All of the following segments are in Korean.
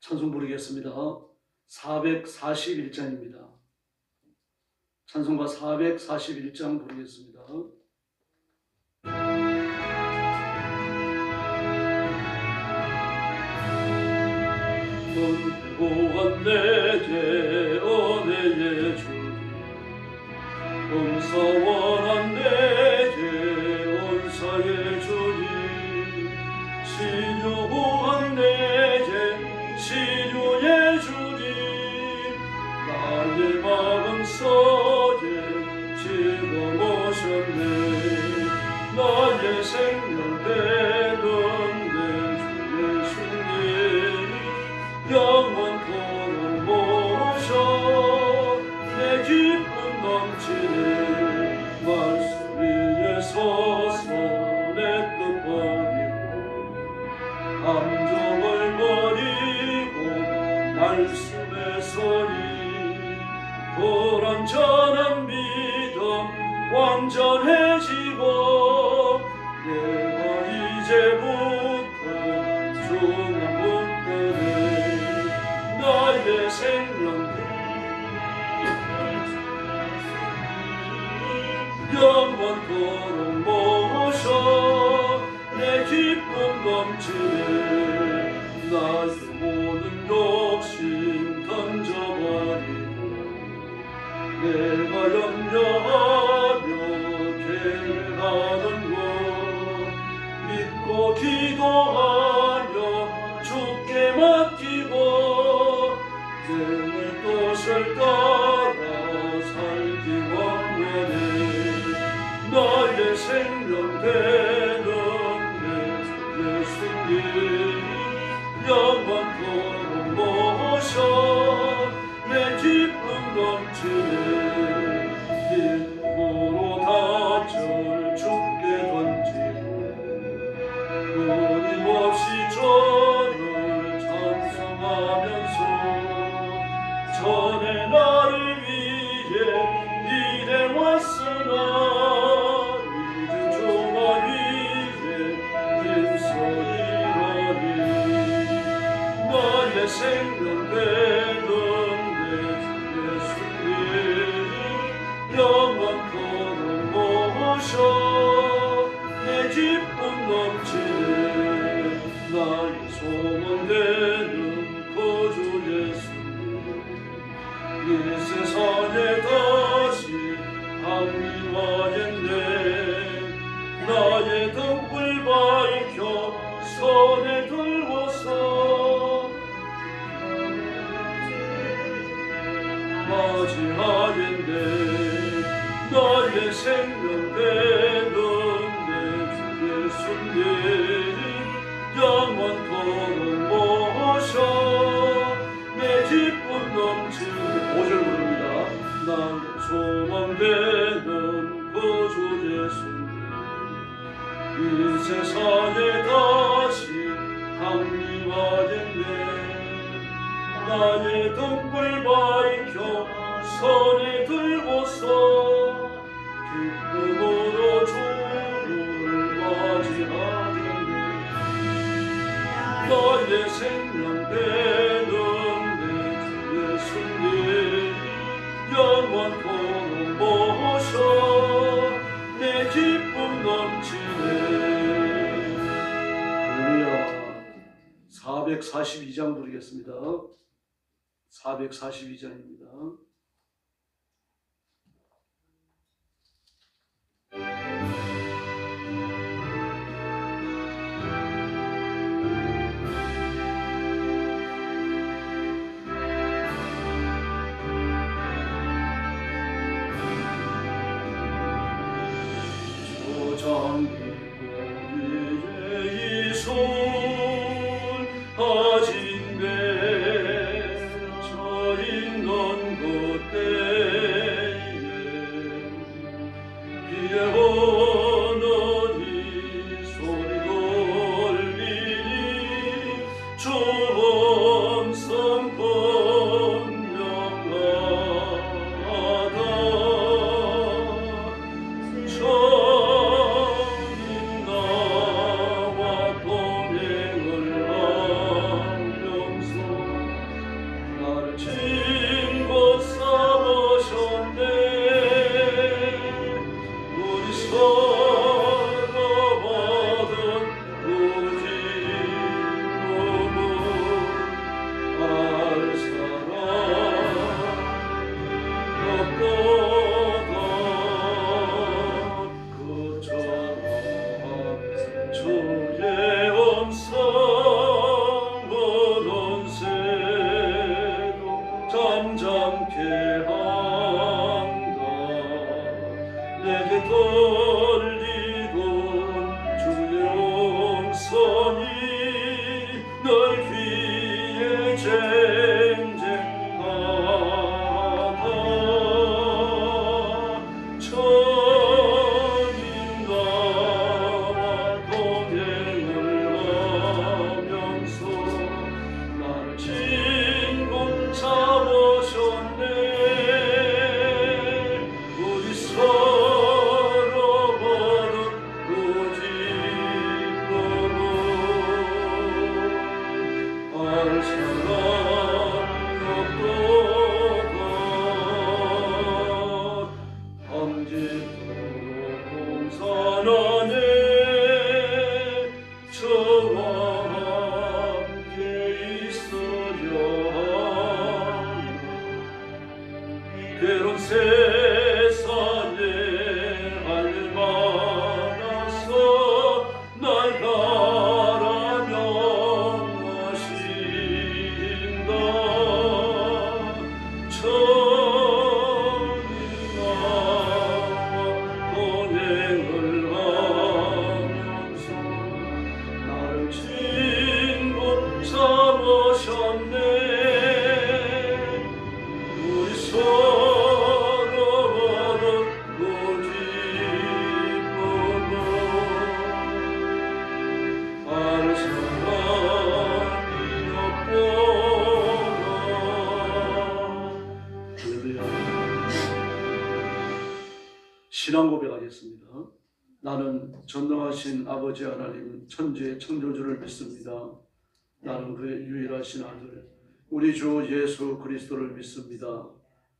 찬송 부르겠습니다. 441장입니다. 찬송가 441장 부르겠습니다. 은혜고한 내게 은혜의 주님, 은사원한 내게 은사의 주님, 시류한 내게 시류의 주님, 나의 마음속에 지금 오셨네. 나의 생명 되는 내 주 예수님, 영원토록 모셔 내 기쁨 넘치네. 말씀 위에 서서 내 뜻 버리고 감정을 버리고 말씀의 소리, 불완전한 믿음 완전해지고 내가 이제부터 주만 붙드네. 나의 생명 영원토록 모셔 내 기쁨 넘치네. 나의 모든 욕심 던져버리고 내가 염려하며 계획하는 것 믿고 기도하며 주께 맡기고 내 뜻을 따라 살기 원하네. 나의 생명 되는 내 예수님, 영원토록 모셔 내 기쁨 넘치네. 믿음으로 닫을 주께 던지고 끊임없이 저를 찬송하면서 전에 나를 위해 일해왔으나 이제 주와 위해 힘써 일하리. 나의 생명 되는 영원토록 모셔 내 기쁨 넘치네. 나의 소원 되는 구주 예수님, 이 세상에 다시 합리화했네. 나의 등불 밝혀 손에 들고서 맞이하겠네. 나의 생명 되는 내 예수님, 영원토록 모셔 내 기쁨 넘치는 5절 부릅니다. 나의 소망 되는 구주 예수님, 이 세상에 다시 합리화했네. 나의 등불 밝혀 손에 들고서 기쁨으로 주를 맞이하겠네. 나의 생명 되는 내 예수님, 영원토록 모셔 내 기쁨 넘치네. 할렐루야. 442장 부르겠습니다. 442장입니다. 고비의 이손 아진대 저 있는 곳 봉독하겠습니다. 나는 전능하신 아버지 하나님 천지의 창조주를 믿습니다. 나는 그의 유일하신 아들 우리 주 예수 그리스도를 믿습니다.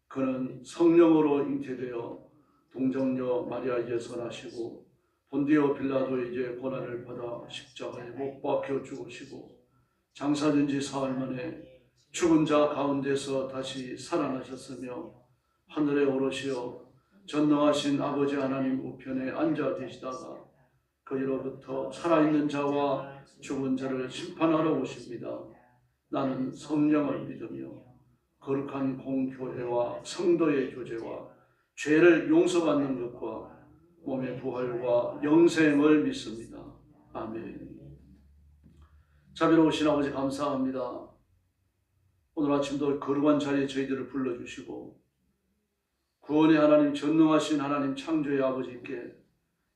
그는 성령으로 잉태되어 동정녀 마리아에게서 나시고 본디오 빌라도에게 고난을 받아 십자가에 못 박혀 죽으시고 장사된 지 사흘 만에 죽은 자 가운데서 다시 살아나셨으며 하늘에 오르시어 전능하신 아버지 하나님 우편에 앉아 계시다가 그리로부터 살아있는 자와 죽은 자를 심판하러 오십니다. 나는 성령을 믿으며 거룩한 공교회와 성도의 교제와 죄를 용서받는 것과 몸의 부활과 영생을 믿습니다. 아멘. 자비로우신 아버지 감사합니다. 오늘 아침도 거룩한 자리에 저희들을 불러주시고 구원의 하나님 전능하신 하나님 창조의 아버지께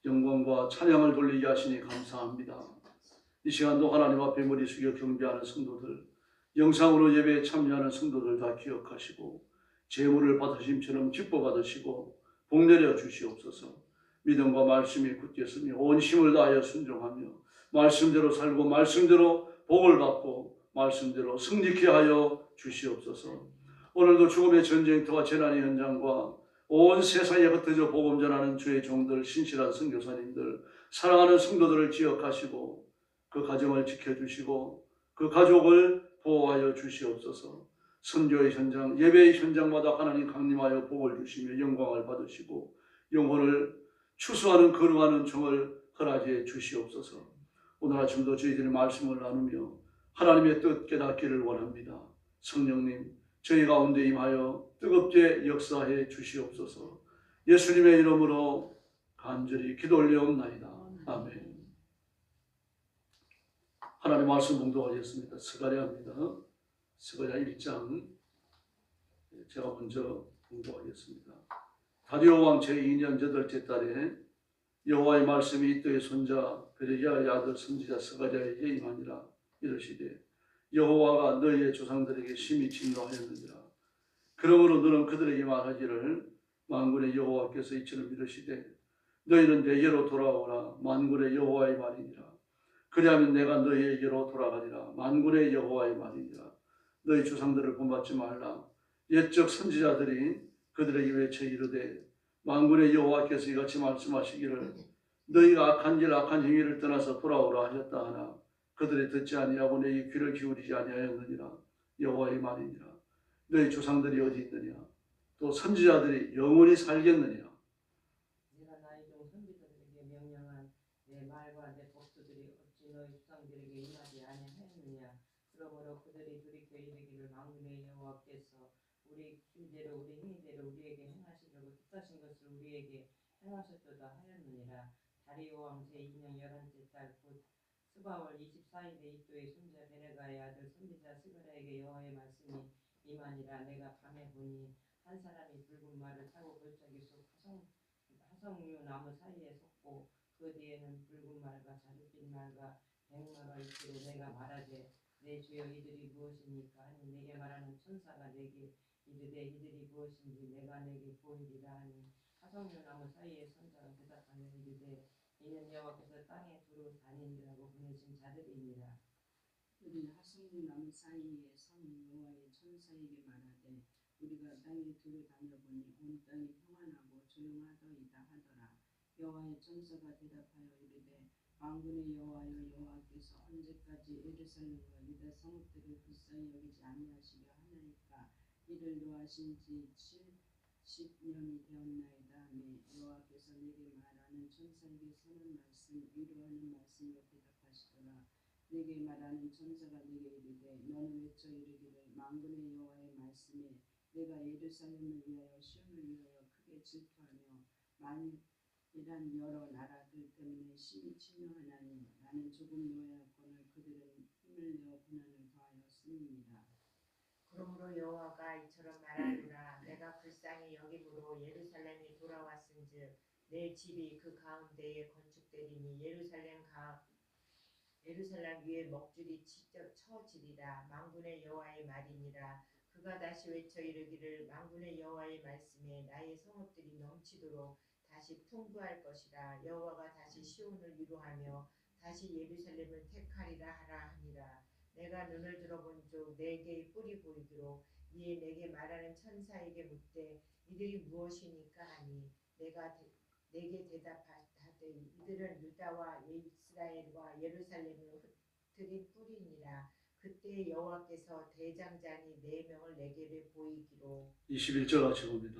영광과 찬양을 돌리게 하시니 감사합니다. 이 시간도 하나님 앞에 머리 숙여 경배하는 성도들, 영상으로 예배에 참여하는 성도들 다 기억하시고 제물을 받으심처럼 기뻐 받으시고 복 내려 주시옵소서. 믿음과 말씀이 굳게 서며 온 힘을 다하여 순종하며 말씀대로 살고 말씀대로 복을 받고 말씀대로 승리케 하여 주시옵소서. 오늘도 죽음의 전쟁터와 재난의 현장과 온 세상에 흩어져 복음 전하는 주의 종들, 신실한 선교사님들, 사랑하는 성도들을 기억하시고 그 가정을 지켜주시고 그 가족을 보호하여 주시옵소서. 선교의 현장, 예배의 현장마다 하나님 강림하여 복을 주시며 영광을 받으시고 영혼을 추수하는 거룩한 은총을 허락해 주시옵소서. 오늘 아침도 저희들이 말씀을 나누며 하나님의 뜻 깨닫기를 원합니다. 성령님, 저희 가운데 임하여 뜨겁게 역사해 주시옵소서. 예수님의 이름으로 간절히 기도 올려옵나이다. 아멘. 하나님 말씀 봉독하겠습니다. 스가랴입니다. 스가랴 1장 제가 먼저 봉독하겠습니다. 다리오 왕 제2년 8째 달에 여호와의 말씀이 이때의 손자 베레기야의 아들 선지자 스가랴에게 임하니라. 이르시되 여호와가 너희의 조상들에게 심히 진노하였느니라. 그러므로 너는 그들에게 말하기를 만군의 여호와께서 이처럼 이르시되 너희는 내게로 돌아오라. 만군의 여호와의 말이니라. 그리하면 내가 너희에게로 돌아가리라. 만군의 여호와의 말이니라. 너희 조상들을 본받지 말라. 옛적 선지자들이 그들에게 외쳐 이르되 만군의 여호와께서 이같이 말씀하시기를 너희가 악한 길 악한 행위를 떠나서 돌아오라 하셨다 하나 그들이 듣지 아니하고 너희 귀를 기울이지 아니하였느니라. 여호와의 말이니라. 너희 조상들이 어디 있느냐? 또 선지자들이 영원히 살겠느냐? 내가 나의 종 선지자들에게 명령한 내 말과 내 법도들이 어찌 너희 조상들에게 임하지 아니하였느냐? 그러므로 그들이 돌이켜 이르기를 만군의 여호와께서 우리 길대로 우리 행위대로 우리에게 행하시려고 뜻하신 것을 우리에게 행하셨도다 하였느니라. 다리오 왕 제2년 11째 달 곧 스바월 24일에 이또의 손자 베레가의 아들 선지자 스가랴에게 여호와의 말씀이 임하니라. 내가 밤에 보니 한 사람이 붉은 말을 타고 골짜기 속 화석류 나무 사이에 섰고 그 뒤에는 붉은 말과 자줏빛 말과 백마가 있기로 내가 말하되 내 주여 이들이 무엇입니까 하니 내게 말하는 천사가 내게 이르되 이들이 무엇인지 내가 내게 보이리라 하니 화석류 나무 사이에 선 자가 대답하여 이르되 이는 여호와께서 땅에 두루 다니느라고 보내신 자들이니라. 그들이 화석류 나무 사이에 선 여호와의 천사에게 말하되 우리가 땅에 두루 다녀보니 온 땅이 평안하고 조용하더이다 하더라. 여호와의 천사가 대답하여 이르되 만군의 여호와여 여호와께서 언제까지 예루살렘과 유다 성읍들을 불쌍히 여기지 아니하시려 하나이까. 이를 노하신 지 70년이 되었나이다 하매 여호와께서 내게 말하는 천사에게 선한 말씀 위로하는 말씀으로 대답하시더라. 내게 말하는 천사가 내게 이르되 너는 외쳐 이르기를 만군의 여호와의 말씀에 내가 예루살렘을 위하여 시온을 위하여 크게 질투하며 만일이란 여러 나라들 때문에 심히 침노하나니 나는 조금 노예하거늘 그들은 힘을 내어 고난을 더하였음이니라. 그러므로 여호와가 이처럼 말하노라. 내가 불쌍히 여김으로 예루살렘이 돌아왔은즉 내 집이 그 가운데에 건축되리니 예루살렘 위에 먹줄이 쳐지리라. 만군의 여호와의 말이니라. 그가 다시 외쳐 이르기를 만군의 여호와의 말씀에 나의 성읍들이 넘치도록 다시 통부할 것이라. 여호와가 다시 시온을 위로하며 다시 예루살렘을 택하리라 하라 하니라. 내가 눈을 들어본 즉 내게 뿔이 보이기로 이에 내게 말하는 천사에게 묻되 이들이 무엇이니까 하니 내가 내게 대답하되 이들은 유다와 이스라엘과 예루살렘을 흩트린 뿔이니라. 그때 여호와께서 대장장이 4명을 내게로 보이기로. 21절 같이 봅니다.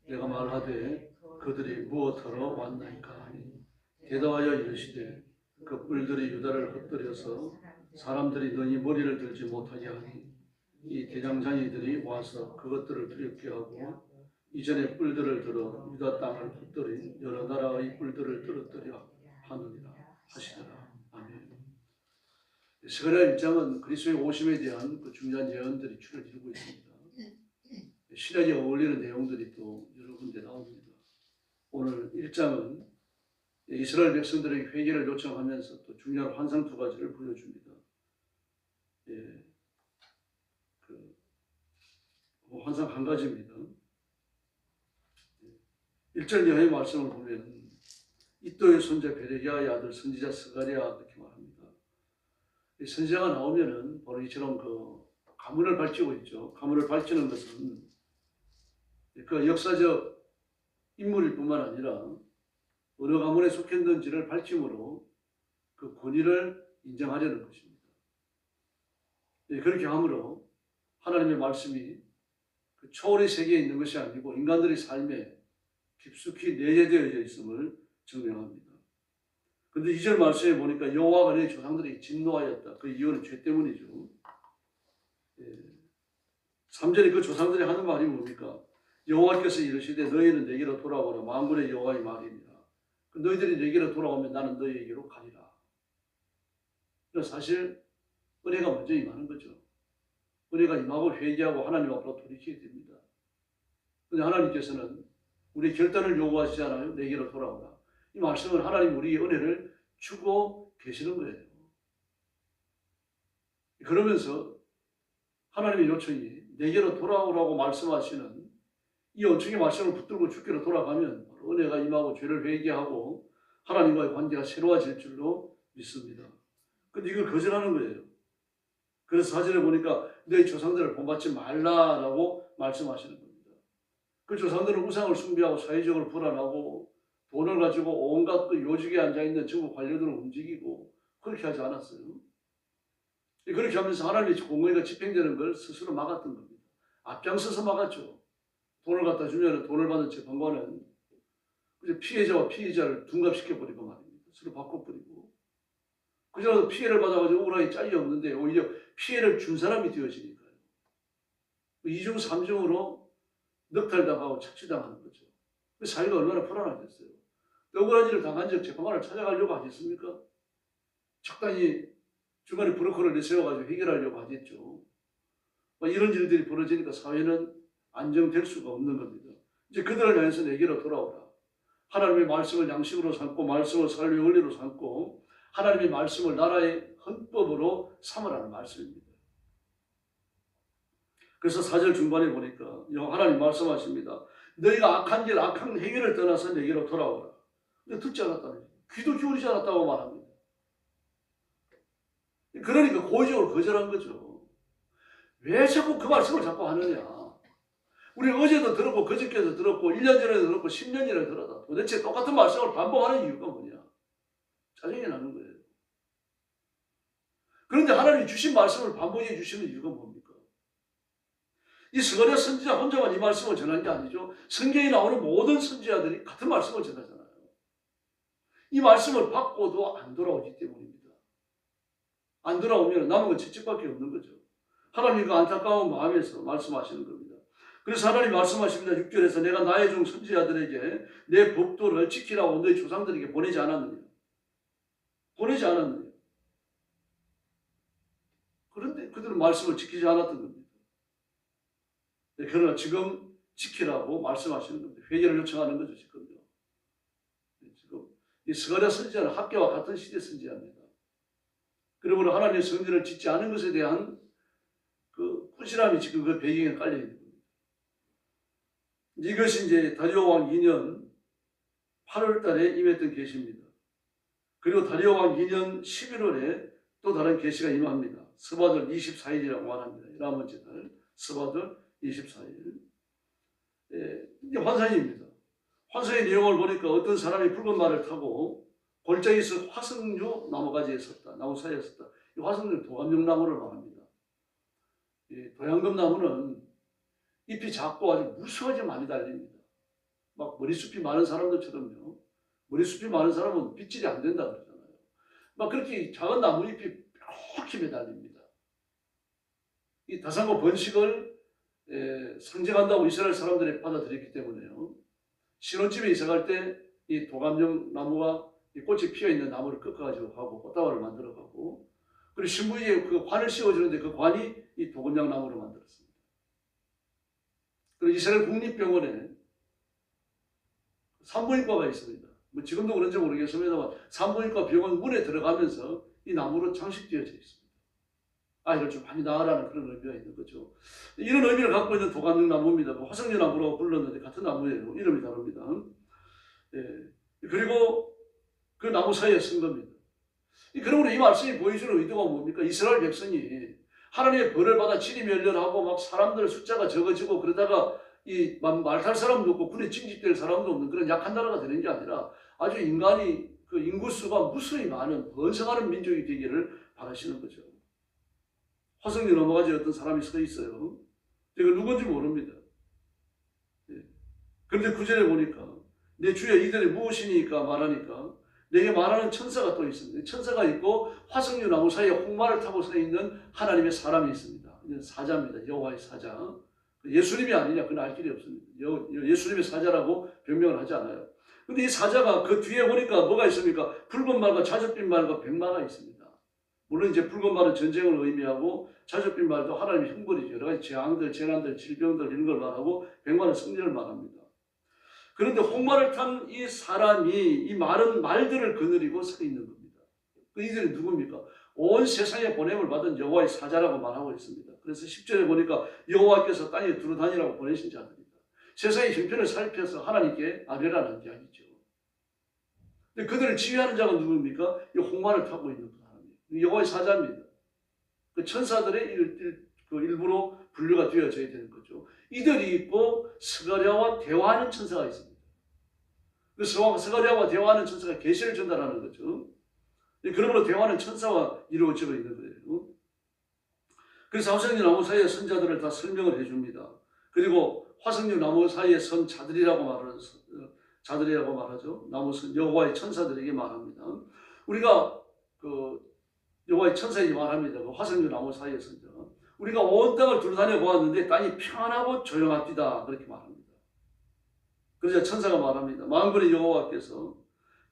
내가 말하되 그들이 무엇하러 왔나이까 하니 대답하여 이르시되 그 뿔들이 유다를 흩뜨려서 사람들이 너희 머리를 들지 못하게 하니 이 대장장이들이 와서 그것들을 두렵게 하고 이전에 뿔들을 들어 유다 땅을 흩뜨린 여러 나라의 뿔들을 떨어뜨려 하느니라 하시더라. 아멘. 스가랴 1장은 그리스도의 오심에 대한 그 중요한 예언들이 줄을 이루고 있습니다. 신약에 어울리는 내용들이 또 여러 군데 나옵니다. 오늘 1장은 이스라엘 백성들에게 회개를 요청하면서 또 중요한 환상 2가지를 보여줍니다. 예, 환상 1가지입니다. 1절 이하의 말씀을 보면 이또의 손자 베레기야의 아들 선지자 스가랴 그렇게 말합니다. 이 선지자가 나오면은 바로 이처럼 그 가문을 밝히고 있죠. 가문을 밝히는 것은 그 역사적 인물일 뿐만 아니라 어느 가문에 속했는지를 밝힘으로 그 권위를 인정하려는 것입니다. 그렇게 함으로 하나님의 말씀이 그 초월의 세계에 있는 것이 아니고 인간들의 삶에 깊숙이 내재되어져 있음을 증명합니다. 그런데 2절 말씀에 보니까 여호와가 내 조상들에게 진노하였다. 그 이유는 죄 때문이죠. 3절에 그 조상들이 하는 말이 뭡니까? 여호와께서 이르시되 너희는 내게로 돌아오라. 만군의 여호와의 말이니라. 너희들이 내게로 돌아오면 나는 너희에게로 가리라. 사실 은혜가 먼저 임하는 거죠. 은혜가 임하고 회개하고 하나님 앞으로 돌이키게 됩니다. 그런데 하나님께서는 우리 결단을 요구하시지 않아요? 내게로 돌아오라. 이 말씀은 하나님 우리의 은혜를 주고 계시는 거예요. 그러면서 하나님의 요청이 내게로 돌아오라고 말씀하시는 이 언중의 말씀을 붙들고 주께로 돌아가면 은혜가 임하고 죄를 회개하고 하나님과의 관계가 새로워질 줄로 믿습니다. 근데 이걸 거절하는 거예요. 그래서 4절에 보니까 너희 조상들을 본받지 말라라고 말씀하시는 겁니다. 그 조상들은 우상을 숭배하고 사회적으로 불안하고 돈을 가지고 온갖 그 요직에 앉아있는 정부 관료들을 움직이고 그렇게 하지 않았어요. 그렇게 하면서 하나님의 공의가 집행되는 걸 스스로 막았던 겁니다. 앞장서서 막았죠. 돈을 갖다 주면 돈을 받은 재판관은 피해자와 피의자를 둔갑시켜버리고 말입니다. 서로 바꿔버리고. 그저라도 피해를 받아가지고 억울하게 짤이 없는데 오히려 피해를 준 사람이 되어지니까요. 2중 3중으로 넉탈당하고 착취당하는 거죠. 그 사회가 얼마나 불안하겠어요. 억울한 일을 당한 적 재판관을 찾아가려고 하겠습니까? 적당히 중간에 브로커를 내세워가지고 해결하려고 하겠죠. 이런 일들이 벌어지니까 사회는 안정될 수가 없는 겁니다. 이제 그들을 향해서 내게로 돌아오라. 하나님의 말씀을 양식으로 삼고 말씀을 살리의 원리로 삼고 하나님의 말씀을 나라의 헌법으로 삼으라는 말씀입니다. 그래서 4절 중반에 보니까 하나님 말씀하십니다. 너희가 악한 길, 악한 행위를 떠나서 내게로 돌아오라. 근데 듣지 않았다는 거예요. 귀도 기울이지 않았다고 말합니다. 그러니까 고의적으로 거절한 거죠. 왜 자꾸 그 말씀을 자꾸 하느냐. 우리 어제도 들었고 그저께도 들었고 1년 전에도 들었고 10년 전에 들었다. 도대체 똑같은 말씀을 반복하는 이유가 뭐냐. 짜증이 나는 거예요. 그런데 하나님이 주신 말씀을 반복해 주시는 이유가 뭡니까? 이 스가랴 선지자 혼자만 이 말씀을 전한 게 아니죠. 성경에 나오는 모든 선지자들이 같은 말씀을 전하잖아요. 이 말씀을 받고도 안 돌아오기 때문입니다. 안 돌아오면 남은 건 채찍밖에 없는 거죠. 하나님과 안타까운 마음에서 말씀하시는 겁니다. 그래서 하나님 말씀하십니다. 6절에서 내가 나의 종 선지자들에게 내 법도를 지키라고 너희 조상들에게 보내지 않았느냐. 보내지 않았느냐. 그런데 그들은 말씀을 지키지 않았던 겁니다. 그러나 지금 지키라고 말씀하시는 겁니다. 회개를 요청하는 거죠. 지금 이 스가랴 선지자는 학계와 같은 시대 선지자입니다. 그러므로 하나님의 성전을 짓지 않은 것에 대한 그 꾸지람이 지금 그 배경에 깔려 있는 겁니다. 이것이 이제 다리오 왕 2년 8월 달에 임했던 계시입니다. 그리고 다리오 왕 2년 11월에 또 다른 계시가 임합니다. 스바들 24일이라고 말합니다. 11번째 달 스바들 24일. 이게 환상입니다. 환상의 내용을 보니까 어떤 사람이 붉은 말을 타고 골짜기에서 화석류 나무가지에 섰다. 나무 사이에 섰다. 이 화석류 도감용나무를 말합니다. 이 도양금나무는 잎이 작고 아주 무수하게 많이 달립니다. 막 머리숱이 많은 사람들처럼요. 머리숱이 많은 사람은 빗질이 안 된다 그러잖아요. 막 그렇게 작은 나무잎이 이렇게 매달립니다. 이 다산고 번식을 상징한다고 이스라엘 사람들이 받아들였기 때문에요. 신혼집에 이사갈 때 이 도감용 나무가 이 꽃이 피어있는 나무를 꺾어가지고 하고 꽃다발을 만들어가고, 그리고 신부에게 그 관을 씌워주는데 그 관이 이 도감용 나무로 만들었습니다. 그리고 이스라엘 국립병원에 산부인과가 있습니다. 뭐 지금도 그런지 모르겠습니다만 산부인과 병원 문에 들어가면서 이 나무로 장식되어져 있습니다. 아이를 좀 많이 낳으라는 그런 의미가 있는 거죠. 이런 의미를 갖고 있는 도감용 나무입니다. 화석류 나무라고 불렀는데 같은 나무예요. 이름이 다릅니다. 그리고 그 나무 사이에 쓴 겁니다. 그러므로 이 말씀이 보여주는 의도가 뭡니까? 이스라엘 백성이 하나님의 벌을 받아 진이 멸렬하고 막 사람들 숫자가 적어지고 그러다가 이 말 탈 사람도 없고 군에 징집될 사람도 없는 그런 약한 나라가 되는 게 아니라 아주 인간이 그 인구수가 무수히 많은 번성하는 민족이 되기를 바라시는 거죠. 화석리 넘어가지 어떤 사람이 서 있어요. 이거 누군지 모릅니다. 그런데 구절에 보니까 내 주여 이들이 무엇이니까 말하니까 내게 말하는 천사가 또 있습니다. 천사가 있고 화석류 나무 사이에 홍마를 타고 서 있는 하나님의 사람이 있습니다. 이는 사자입니다. 여호와의 사자. 예수님이 아니냐 그건 알 길이 없습니다. 예수님의 사자라고 변명을 하지 않아요. 근데 이 사자가 그 뒤에 보니까 뭐가 있습니까? 붉은 말과 자줏빛 말과 백마가 있습니다. 물론 이제 붉은 말은 전쟁을 의미하고 자줏빛 말도 하나님의 형벌이죠. 여러 가지 재앙들, 재난들, 질병들 이런 걸 말하고 백마는 승리를 말합니다. 그런데 홍마를 탄 이 사람이 이 많은 말들을 거느리고 서 있는 겁니다. 이들이 누굽니까? 온 세상에 보냄을 받은 여호와의 사자라고 말하고 있습니다. 그래서 10절에 보니까 여호와께서 땅에 두루 다니라고 보내신 자들입니다. 세상의 형편을 살펴서 하나님께 아뢰라는 이야기죠. 근데 그들을 지휘하는 자가 누굽니까? 이 홍마를 타고 있는 사람이에요. 여호와의 사자입니다. 그 천사들의 일부로 분류가 되어져야 되는 거죠. 이들이 있고 스가랴와 대화하는 천사가 있습니다. 그 스가랴와 대화하는 천사가 계시를 전달하는 거죠. 그러므로 대화는 천사와 이루어지고 있는 거예요. 그래서 화석류 나무 사이의 선자들을 다 설명을 해줍니다. 그리고 화석류 나무 사이에 선 자들이라고 말하죠. 나무 선 여호와의 천사들에게 말합니다. 우리가 그 여호와의 천사에게 말합니다. 그 화석류 나무 사이의 선자. 우리가 온 땅을 둘러다녀 보았는데 땅이 평안하고 조용합디다 그렇게 말합니다. 그러자 천사가 말합니다. 만군의 여호와께서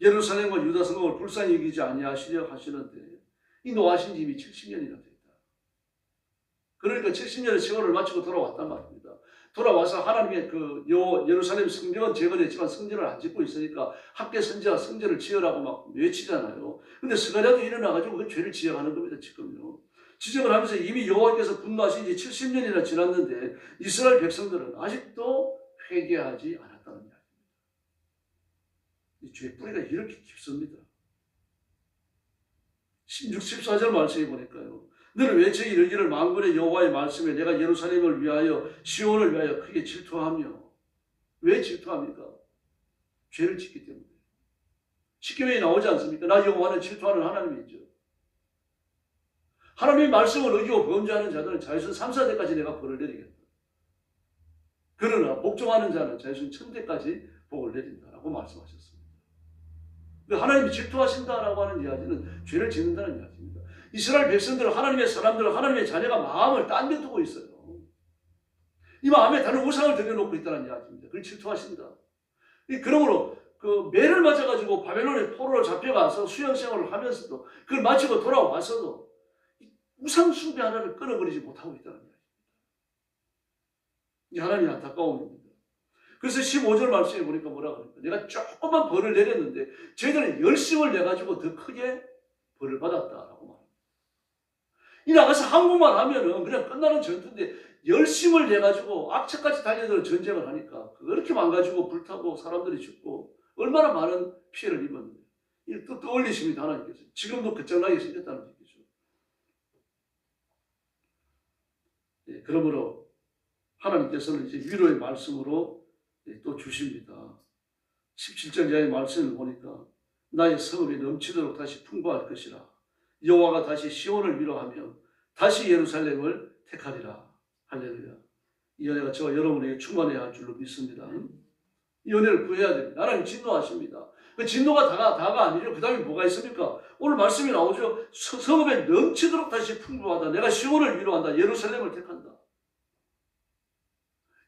예루살렘과 유다 성읍을 불쌍히 여기지 아니하시려 하시는데 이 노하신 지 이미 70년이나 됐다. 그러니까 70년의 세월을 마치고 돌아왔단 말입니다. 돌아와서 하나님의 그 예루살렘 성벽은 재건했지만 성전을 안 짓고 있으니까 학계 선지자 성전을 지으라고 막 외치잖아요. 근데 스가랴도 일어나가지고 그 죄를 지적하는 겁니다. 지금요. 지적을 하면서 이미 여호와께서 분노하신 지 70년이나 지났는데 이스라엘 백성들은 아직도 회개하지 않았다는 이야기입니다. 이 죄의 뿌리가 이렇게 깊습니다. 16, 14절 말씀해 보니까요. 너는 왜 제 이르기를 만군의 여호와의 말씀에 내가 예루살렘을 위하여 시온을 위하여 크게 질투하며. 왜 질투합니까? 죄를 짓기 때문에. 십계명에 나오지 않습니까? 나 여호와는 질투하는 하나님이죠. 하나님의 말씀을 어기고 범죄하는 자들은 자유선 3, 4대까지 내가 벌을 내리겠다. 그러나 복종하는 자는 자유선 1000대까지 복을 내린다라고 말씀하셨습니다. 하나님이 질투하신다라고 하는 이야기는 죄를 짓는다는 이야기입니다. 이스라엘 백성들은 하나님의 사람들은 하나님의 자녀가 마음을 딴 데 두고 있어요. 이 마음에 다른 우상을 들여놓고 있다는 이야기입니다. 그걸 질투하신다. 그러므로 그 매를 맞아가지고 바벨론의 포로로 잡혀가서 수영생활을 하면서도 그걸 마치고 돌아와서도 우상 숭배 하나를 끊어버리지 못하고 있다는 이야기입니다. 이 하나님의 안타까움입니다. 그래서 15절 말씀에 보니까 뭐라 그럽니까? 내가 조금만 벌을 내렸는데 저희들은 열심을 내가지고 더 크게 벌을 받았다라고 말합니다. 이 나가서 한국만 하면은 그냥 끝나는 전투인데 열심을 내가지고 악착같이 달려들어 전쟁을 하니까 그렇게 망가지고 불타고 사람들이 죽고 얼마나 많은 피해를 입었는데 이걸 또 떠올리십니다. 하나님께서. 지금도 끝장나게 생겼다는 얘기죠. 예, 그러므로 하나님께서는 이제 위로의 말씀으로 또 주십니다. 17절 이하의 말씀을 보니까 나의 성읍이 넘치도록 다시 풍부할 것이라. 여호와가 다시 시온을 위로하며 다시 예루살렘을 택하리라. 할렐루야. 이 은혜가 저와 여러분에게 충만해야 할 줄로 믿습니다. 이 은혜를 구해야 됩니다. 하나님 진노하십니다. 그 진노가 다가 아니죠. 그 다음에 뭐가 있습니까? 오늘 말씀이 나오죠. 성읍에 넘치도록 다시 풍부하다. 내가 시온을 위로한다. 예루살렘을 택한다.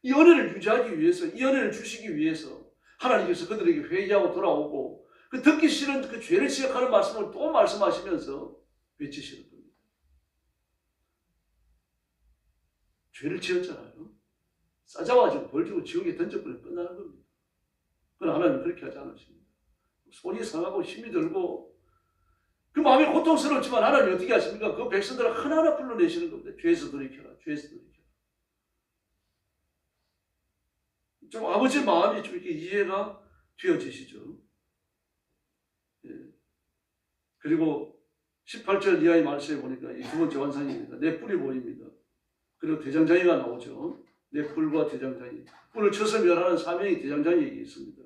이 은혜를 유지하기 위해서, 이 은혜를 주시기 위해서 하나님께서 그들에게 회개하고 돌아오고 그 듣기 싫은 그 죄를 지적하는 말씀을 또 말씀하시면서 외치시는 겁니다. 죄를 지었잖아요. 싸잡아가지고 벌주고 지옥에 던져버리면 끝나는 겁니다. 그러나 하나님은 그렇게 하지 않으십니다. 손이 상하고 힘이 들고 그 마음이 고통스럽지만 하나님 어떻게 하십니까? 그 백성들을 하나하나 불러내시는 겁니다. 죄에서 돌이켜라. 죄에서 돌이켜라. 좀 아버지 마음이 좀 이렇게 이해가 되어지시죠. 예. 그리고 18절 이하의 말씀에 보니까 이 두 번째 환상입니다. 내 뿔이 보입니다. 그리고 대장장이가 나오죠. 내 뿔과 대장장이. 뿔을 쳐서 멸하는 사명이 대장장이에게 있습니다.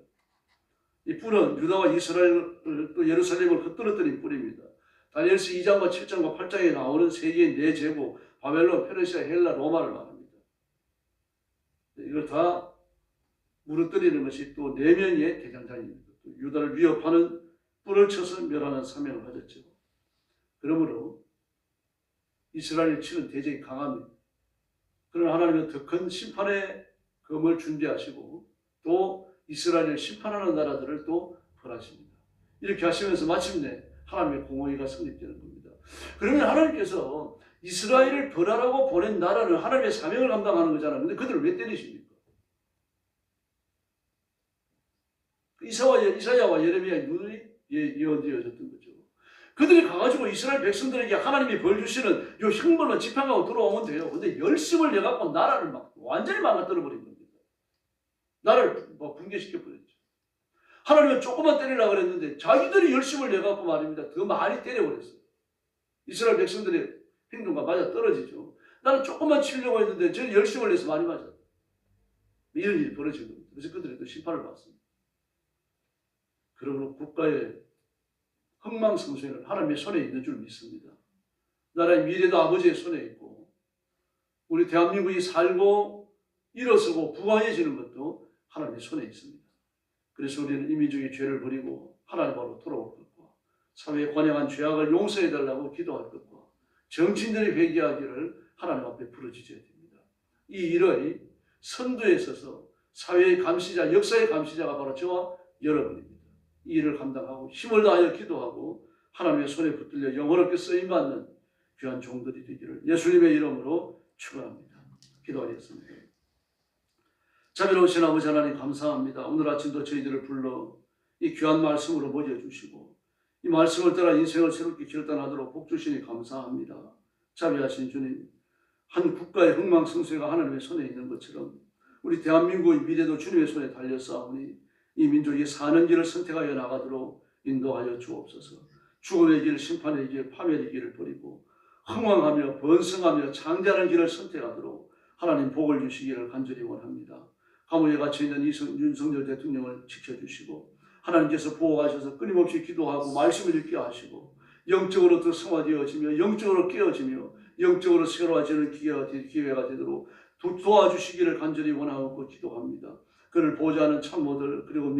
이 뿔은 유다와 이스라엘 또 예루살렘을 흩뜨렸더니 뿔입니다. 다니엘서 2장과 7장과 8장에 나오는 세계의 네 제국 바벨론, 페르시아, 헬라, 로마를 말합니다. 이걸 다 무너뜨리는 것이 또 네 명의 대장장입니다. 또 유다를 위협하는 뿔을 쳐서 멸하는 사명을 가졌죠. 그러므로 이스라엘을 치는 대적이 강합니다. 그러나 하나님은 더 큰 심판의 검을 준비하시고 또 이스라엘을 심판하는 나라들을 또 벌하십니다. 이렇게 하시면서 마침내 하나님의 공의가 성립되는 겁니다. 그러면 하나님께서 이스라엘을 벌하라고 보낸 나라는 하나님의 사명을 감당하는 거잖아요. 근데 그들을 왜 때리십니까? 이사야와 예레미야의 눈이 예언되어졌던 거죠. 그들이 가가지고 이스라엘 백성들에게 하나님이 벌 주시는 요 형벌만 집행하고 들어오면 돼요. 근데 열심을 내갖고 나라를 막 완전히 망가뜨려 버린 겁니다. 나라를 막 붕괴시켜 버렸죠. 하나님은 조금만 때리려고 그랬는데 자기들이 열심을 내갖고 말입니다. 더 많이 때려버렸어요. 이스라엘 백성들의 행동과 맞아 떨어지죠. 나는 조금만 치려고 했는데 저는 열심을 내서 많이 맞았다. 이런 일이 벌어진 겁니다. 그래서 그들이 또 심판을 받습니다. 그러므로 국가의 흥망성쇠는 하나님의 손에 있는 줄 믿습니다. 나라의 미래도 아버지의 손에 있고 우리 대한민국이 살고 일어서고 부강해지는 것도 하나님의 손에 있습니다. 그래서 우리는 이 민족의 죄를 버리고 하나님 앞으로 돌아올 것과 사회에 관영한 죄악을 용서해달라고 기도할 것과 정치인들이 회개하기를 하나님 앞에 부르짖어야 됩니다. 이 일의 선두에 서서 사회의 감시자, 역사의 감시자가 바로 저와 여러분입니다. 이 일을 감당하고 힘을 다하여 기도하고 하나님의 손에 붙들려 영원하게 쓰임받는 귀한 종들이 되기를 예수님의 이름으로 축원합니다. 기도하겠습니다. 자비로우신 아버지 하나님 감사합니다. 오늘 아침도 저희들을 불러 이 귀한 말씀으로 먹여주시고 이 말씀을 따라 인생을 새롭게 결단하도록 복 주시니 감사합니다. 자비하신 주님, 한 국가의 흥망성쇠가 하나님의 손에 있는 것처럼 우리 대한민국의 미래도 주님의 손에 달렸사오니 이 민족이 사는 길을 선택하여 나가도록 인도하여 주옵소서. 죽음의 길, 심판의 길, 파멸의 길을 버리고 흥왕하며 번성하며 장대하는 길을 선택하도록 하나님 복을 주시기를 간절히 원합니다. 감옥에 갇혀있는 윤석열 대통령을 지켜주시고 하나님께서 보호하셔서 끊임없이 기도하고 말씀을 읽게 하시고 영적으로 더 성화되어지며 영적으로 깨어지며 영적으로 새로워지는 기회가 되도록 도와주시기를 간절히 원하고 기도합니다. 그를 보좌하는 참모들 그리고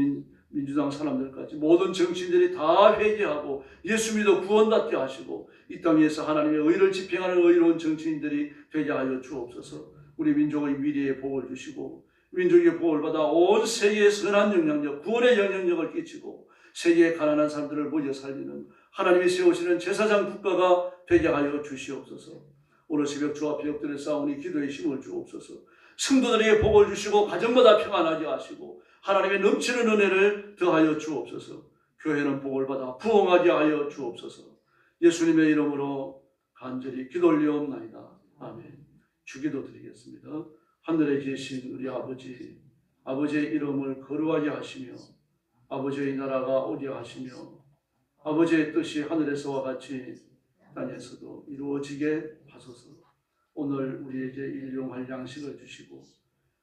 민주당 사람들까지 모든 정치인들이 다 회개하고 예수 믿어 구원받게 하시고 이 땅에서 하나님의 의를 집행하는 의로운 정치인들이 되게 하여 주옵소서. 우리 민족의 미래에 복을 주시고 민족의 복을 받아 온 세계에 선한 영향력, 구원의 영향력을 끼치고 세계의 가난한 사람들을 모여 살리는 하나님이 세우시는 제사장 국가가 되게 하여 주시옵소서. 오늘 새벽 주 앞에 엎드려 싸우니 기도의 힘을 주옵소서. 성도들에게 복을 주시고 가정마다 평안하게 하시고 하나님의 넘치는 은혜를 더하여 주옵소서. 교회는 복을 받아 부흥하게 하여 주옵소서. 예수님의 이름으로 간절히 기도 올리옵나이다. 아멘. 주기도 드리겠습니다. 하늘에 계신 우리 아버지, 아버지의 이름을 거룩하게 하시며 아버지의 나라가 오게 하시며 아버지의 뜻이 하늘에서와 같이 땅에서도 이루어지게 하소서. 오늘 우리에게 일용할 양식을 주시고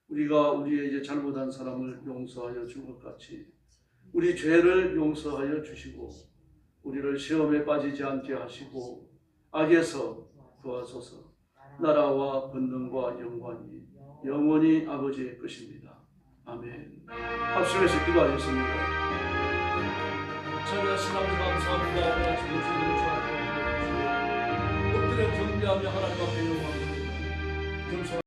우리가 우리에게 잘못한 사람을 용서하여 준 것 같이 우리 죄를 용서하여 주시고 우리를 시험에 빠지지 않게 하시고 악에서 구하소서. 나라와 권능과 영광이 영원히 아버지의 것입니다. 아멘. 합심해서 기도하겠습니다. 자비하신 아버지 감사합니다. 오늘 아침 모습을 좋아하고 엎드려 경배하며 하나님 앞에 영광 돌립니다.